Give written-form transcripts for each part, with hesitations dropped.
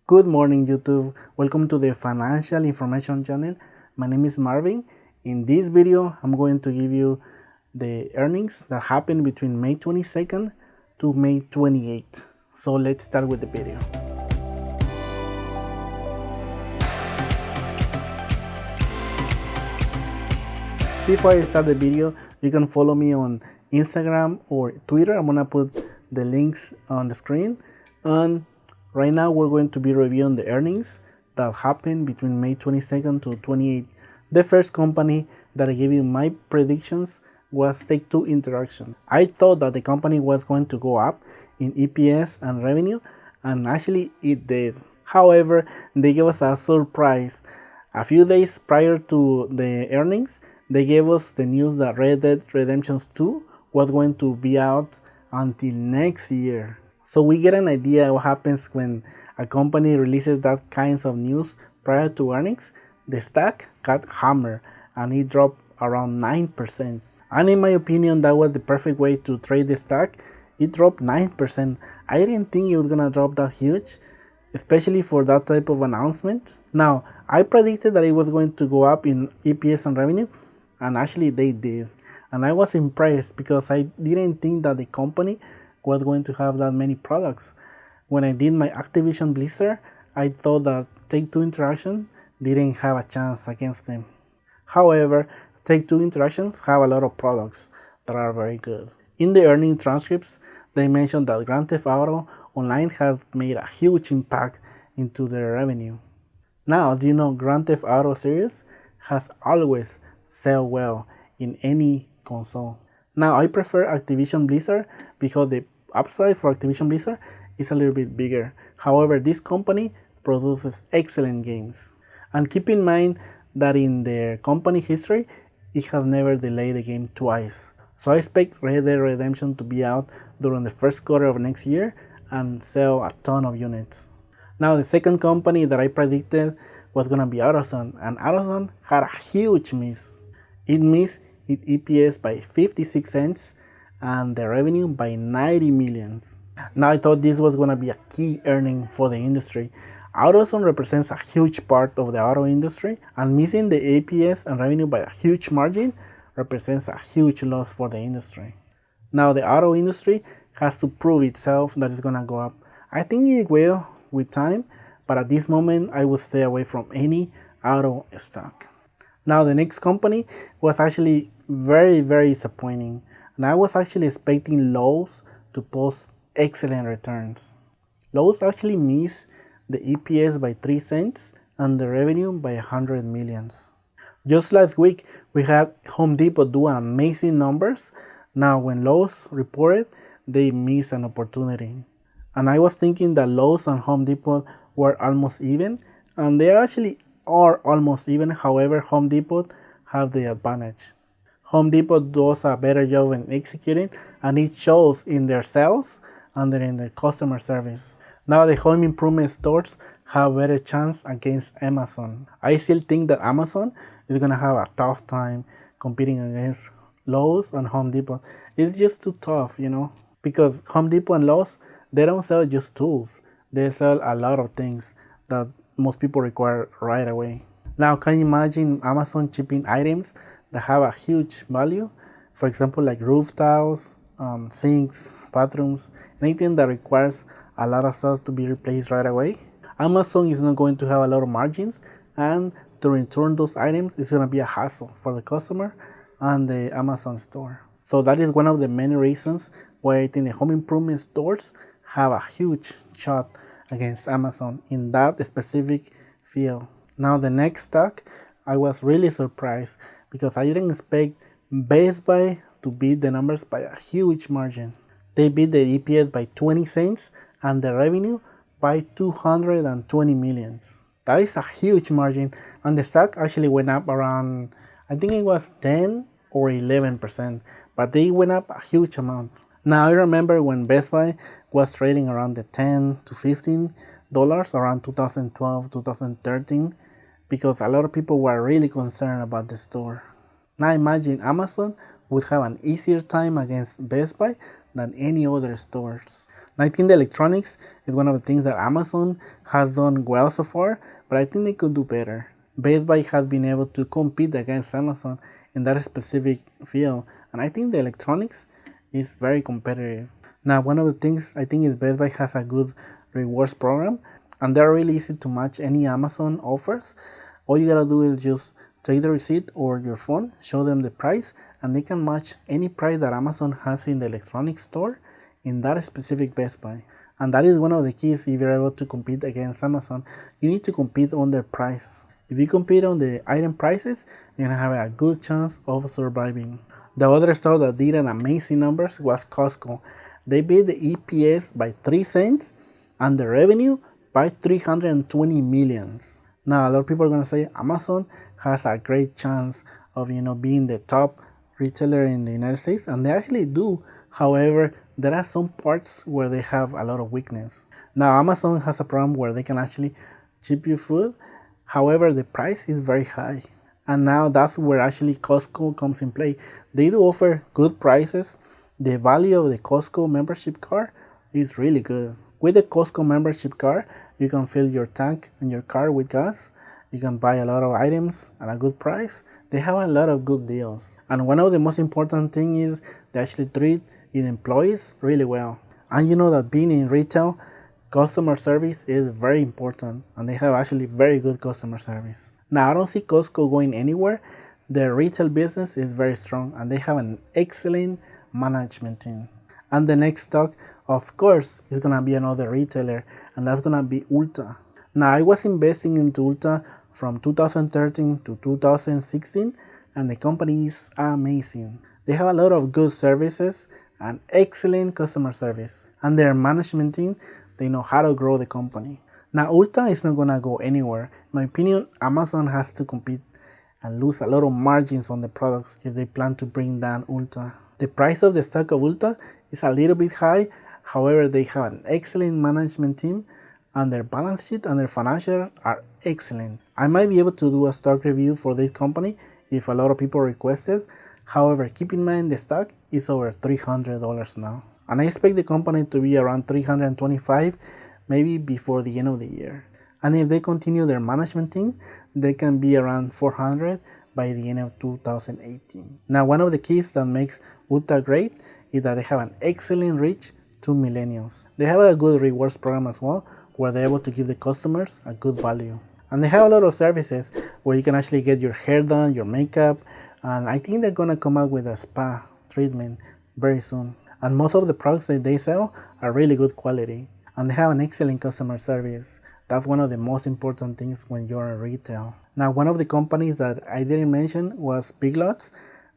Good morning, YouTube. Welcome to the Financial Information Channel. My name is Marvin. In this video, I'm going to give you the earnings that happened between May 22nd to May 28th. So let's start with the video. Before I start the video, you can follow me on Instagram or Twitter. I'm gonna put the links on the screen. And right now we're going to be reviewing the earnings that happened between May 22nd to 28th. The first company that I gave you my predictions was Take-Two Interaction. I thought that the company was going to go up in EPS and revenue, and actually it did. However, they gave us a surprise. A few days prior to the earnings, they gave us the news that Red Dead Redemption 2 was going to be out until next year. So we get an idea what happens when a company releases that kinds of news prior to earnings. The stock got hammered and it dropped around 9%. And in my opinion, that was the perfect way to trade the stock. It dropped 9%. I didn't think it was gonna drop that huge, especially for that type of announcement. Now, I predicted that it was going to go up in EPS and revenue, and actually they did. And I was impressed because I didn't think that the company was going to have that many products. When I did my Activision Blizzard, I thought that Take-Two Interaction didn't have a chance against them. However, Take-Two Interactions have a lot of products that are very good. In the earning transcripts, they mentioned that Grand Theft Auto Online has made a huge impact into their revenue. Now, do you know Grand Theft Auto series has always sell well in any console. Now, I prefer Activision Blizzard because the upside for Activision Blizzard is a little bit bigger. However, this company produces excellent games. And keep in mind that in their company history, it has never delayed a game twice. So I expect Red Dead Redemption to be out during the first quarter of next year and sell a ton of units. Now, the second company that I predicted was gonna be AutoZone, and AutoZone had a huge miss. It missed its EPS by 56 cents and the revenue by 90 millions. Now, I thought this was gonna be a key earning for the industry. AutoZone represents a huge part of the auto industry, and missing the EPS and revenue by a huge margin represents a huge loss for the industry. Now, the auto industry has to prove itself that it's gonna go up. I think it will with time, but at this moment, I would stay away from any auto stock. Now, the next company was actually very disappointing, and I was actually expecting Lowe's to post excellent returns. Lowe's actually missed the EPS by 3 cents and the revenue by 100 millions. Just last week, we had Home Depot do amazing numbers. Now, when Lowe's reported, they missed an opportunity. And I was thinking that Lowe's and Home Depot were almost even, and they actually are almost even. However, Home Depot have the advantage. Home Depot does a better job in executing, and it shows in their sales and in their customer service. Now, the home improvement stores have a better chance against Amazon. I still think that Amazon is gonna have a tough time competing against Lowe's and Home Depot. It's just too tough, because Home Depot and Lowe's, they don't sell just tools. They sell a lot of things that most people require right away. Now, can you imagine Amazon shipping items that have a huge value? For example, like roof tiles, sinks, bathrooms, anything that requires a lot of stuff to be replaced right away. Amazon is not going to have a lot of margins, and to return those items is going to be a hassle for the customer and the Amazon store. So that is one of the many reasons why I think the home improvement stores have a huge shot against Amazon in that specific field. Now, the next stock, I was really surprised because I didn't expect Best Buy to beat the numbers by a huge margin. They beat the EPS by 20 cents and the revenue by 220 millions. That is a huge margin, and the stock actually went up around, I think it was 10 or 11%, but they went up a huge amount. Now, I remember when Best Buy was trading around the $10 to $15 around 2012, 2013, because a lot of people were really concerned about the store. Now, imagine Amazon would have an easier time against Best Buy than any other stores. And I think the electronics is one of the things that Amazon has done well so far, but I think they could do better. Best Buy has been able to compete against Amazon in that specific field, and I think the electronics is very competitive. Now, one of the things I think is Best Buy has a good rewards program, and they're really easy to match any Amazon offers. All you gotta do is just take the receipt or your phone, show them the price, and they can match any price that Amazon has in the electronics store in that specific Best Buy. And that is one of the keys if you're able to compete against Amazon. You need to compete on their prices. If you compete on the item prices, you're gonna have a good chance of surviving. The other store that did an amazing numbers was Costco. They beat the EPS by 3 cents and the revenue by 320 millions. Now, a lot of people are going to say Amazon has a great chance of, being the top retailer in the United States, and they actually do. However, there are some parts where they have a lot of weakness. Now, Amazon has a problem where they can actually ship you food. However, the price is very high. And now that's where actually Costco comes in play. They do offer good prices. The value of the Costco membership card is really good. With the Costco membership card, you can fill your tank and your car with gas. You can buy a lot of items at a good price. They have a lot of good deals. And one of the most important things is they actually treat its employees really well. And you know that being in retail, customer service is very important. And they have actually very good customer service. Now, I don't see Costco going anywhere. Their retail business is very strong and they have an excellent management team. And the next stock, of course, is going to be another retailer, and that's going to be Ulta. Now, I was investing into Ulta from 2013 to 2016, and the company is amazing. They have a lot of good services and excellent customer service. And their management team, they know how to grow the company. Now, Ulta is not going to go anywhere. In my opinion, Amazon has to compete and lose a lot of margins on the products if they plan to bring down Ulta. The price of the stock of Ulta is a little bit high. However, they have an excellent management team and their balance sheet and their financials are excellent. I might be able to do a stock review for this company if a lot of people request it. However, keep in mind the stock is over $300 now. And I expect the company to be around $325, maybe before the end of the year. And if they continue their management team, they can be around $400 by the end of 2018. Now, one of the keys that makes Ulta great is that they have an excellent reach to millennials. They have a good rewards program as well, where they're able to give the customers a good value. And they have a lot of services where you can actually get your hair done, your makeup, and I think they're gonna come out with a spa treatment very soon. And most of the products that they sell are really good quality. And they have an excellent customer service. That's one of the most important things when you're in retail. Now, one of the companies that I didn't mention was Big Lots.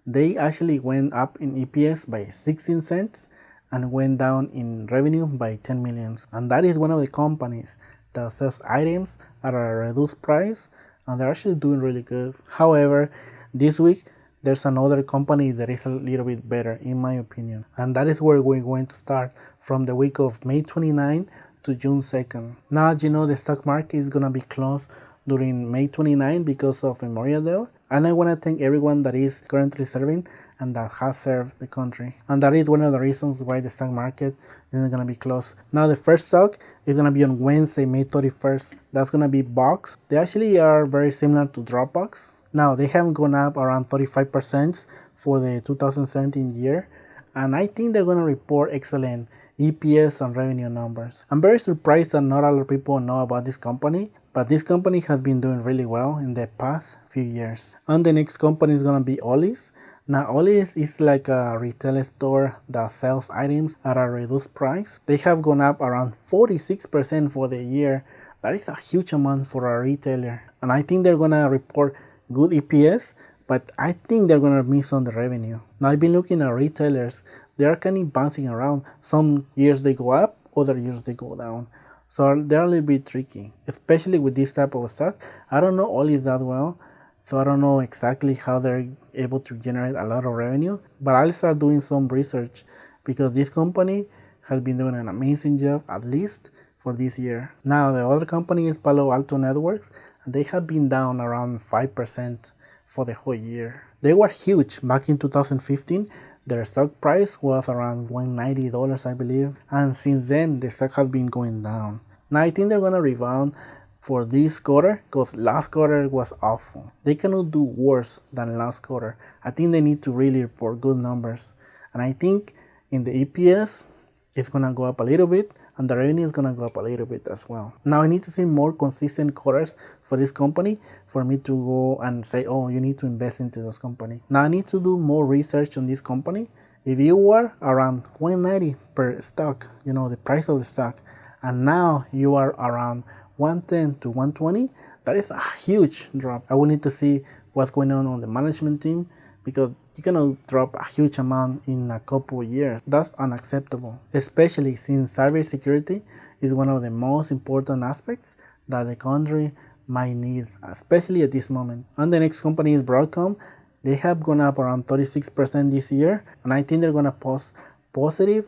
They actually went up in EPS by 16 cents and went down in revenue by 10 millions. And that is one of the companies that sells items at a reduced price, and they're actually doing really good. However, this week, there's another company that is a little bit better, in my opinion. And that is where we're going to start from the week of May 29 to June 2nd. Now, as you know, the stock market is going to be closed during May 29 because of Memorial Day. And I want to thank everyone that is currently serving and that has served the country. And that is one of the reasons why the stock market is going to be closed. Now, the first stock is going to be on Wednesday, May 31st. That's going to be Box. They actually are very similar to Dropbox. Now, they have gone up around 35% for the 2017 year. And I think they're going to report excellent EPS and revenue numbers. I'm very surprised that not a lot of people know about this company, but this company has been doing really well in the past few years. And the next company is going to be Ollie's. Now, Ollie's is like a retail store that sells items at a reduced price. They have gone up around 46% for the year. That is a huge amount for a retailer. And I think they're going to report good EPS, but I think they're going to miss on the revenue. Now, I've been looking at retailers. They are kind of bouncing around. Some years they go up, other years they go down. So they're a little bit tricky, especially with this type of stock. I don't know Ollie's that well, so I don't know exactly how they're able to generate a lot of revenue, but I'll start doing some research because this company has been doing an amazing job, at least for this year. Now, the other company is Palo Alto Networks, and they have been down around 5% for the whole year. They were huge back in 2015. their stock price was around $190, I believe, and since then the stock has been going down. Now I think they're gonna rebound for this quarter because last quarter was awful. They cannot do worse than last quarter. I think they need to really report good numbers, and I think in the EPS it's gonna go up a little bit, and the revenue is gonna go up a little bit as well. Now I need to see more consistent quarters for this company for me to go and say, oh, you need to invest into this company. Now I need to do more research on this company. If you are around 190 per stock, you know, the price of the stock, and now you are around 110 to 120, that is a huge drop. I will need to see what's going on the management team, because you cannot drop a huge amount in a couple of years. That's unacceptable, especially since cybersecurity is one of the most important aspects that the country might need, especially at this moment. And the next company is Broadcom. They have gone up around 36% this year, and I think they're gonna post positive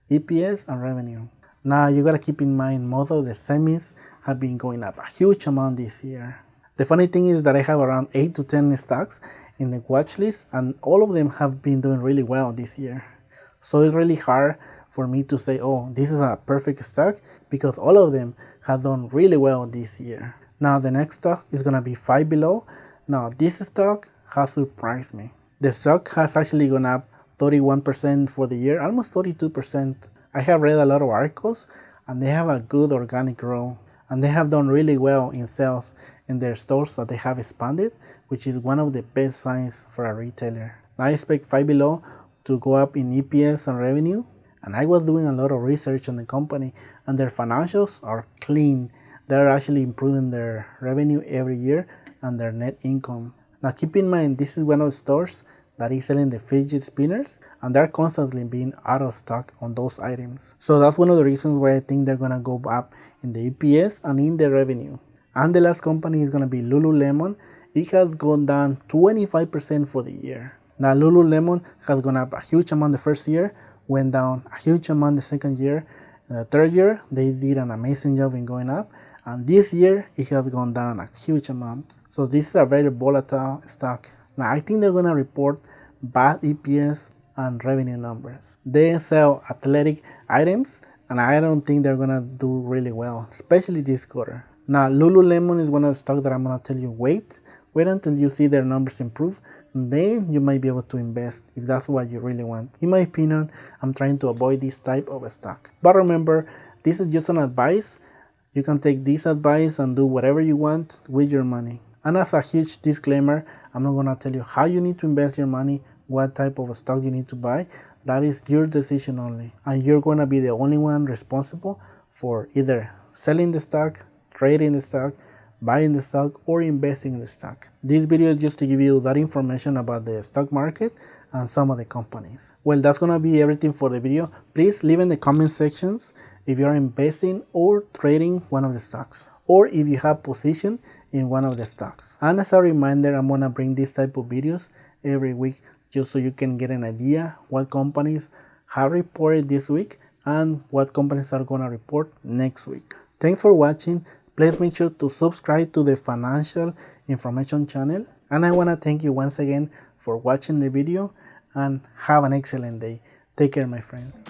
EPS and revenue. Now you gotta keep in mind most of the semis have been going up a huge amount this year. The funny thing is that I have around 8 to 10 stocks in the watch list, and all of them have been doing really well this year. So it's really hard for me to say, oh, this is a perfect stock, because all of them have done really well this year. Now the next stock is gonna be Five Below. Now this stock has surprised me. The stock has actually gone up 31% for the year, almost 32%. I have read a lot of articles, and they have a good organic growth, and they have done really well in sales in their stores that they have expanded, which is one of the best signs for a retailer. I expect Five Below to go up in EPS and revenue, and I was doing a lot of research on the company, and their financials are clean. They're actually improving their revenue every year and their net income. Now keep in mind, this is one of the stores that is selling the fidget spinners, and they're constantly being out of stock on those items. So that's one of the reasons why I think they're gonna go up in the EPS and in the revenue. And the last company is gonna be Lululemon. It has gone down 25% for the year. Now Lululemon has gone up a huge amount the first year, went down a huge amount the second year. The third year, they did an amazing job in going up, and this year it has gone down a huge amount. So this is a very volatile stock. Now I think they're gonna report bad EPS and revenue numbers. They sell athletic items, and I don't think they're gonna do really well, especially this quarter. Now Lululemon is one of the stocks that I'm gonna tell you, wait until you see their numbers improve, and then you might be able to invest if that's what you really want. In my opinion, I'm trying to avoid this type of a stock. But remember, this is just an advice. You can take this advice and do whatever you want with your money. And as a huge disclaimer, I'm not gonna tell you how you need to invest your money, what type of a stock you need to buy. That is your decision only, and you're gonna be the only one responsible for either selling the stock, trading the stock, buying the stock, or investing in the stock. This video is just to give you that information about the stock market and some of the companies. Well, that's gonna be everything for the video. Please leave in the comment sections if you're investing or trading one of the stocks, or if you have position in one of the stocks. And as a reminder, I'm gonna bring this type of videos every week, just so you can get an idea what companies have reported this week and what companies are gonna report next week. Thanks for watching. Please make sure to subscribe to the financial information channel, and I wanna thank you once again for watching the video, and have an excellent day. Take care, my friends.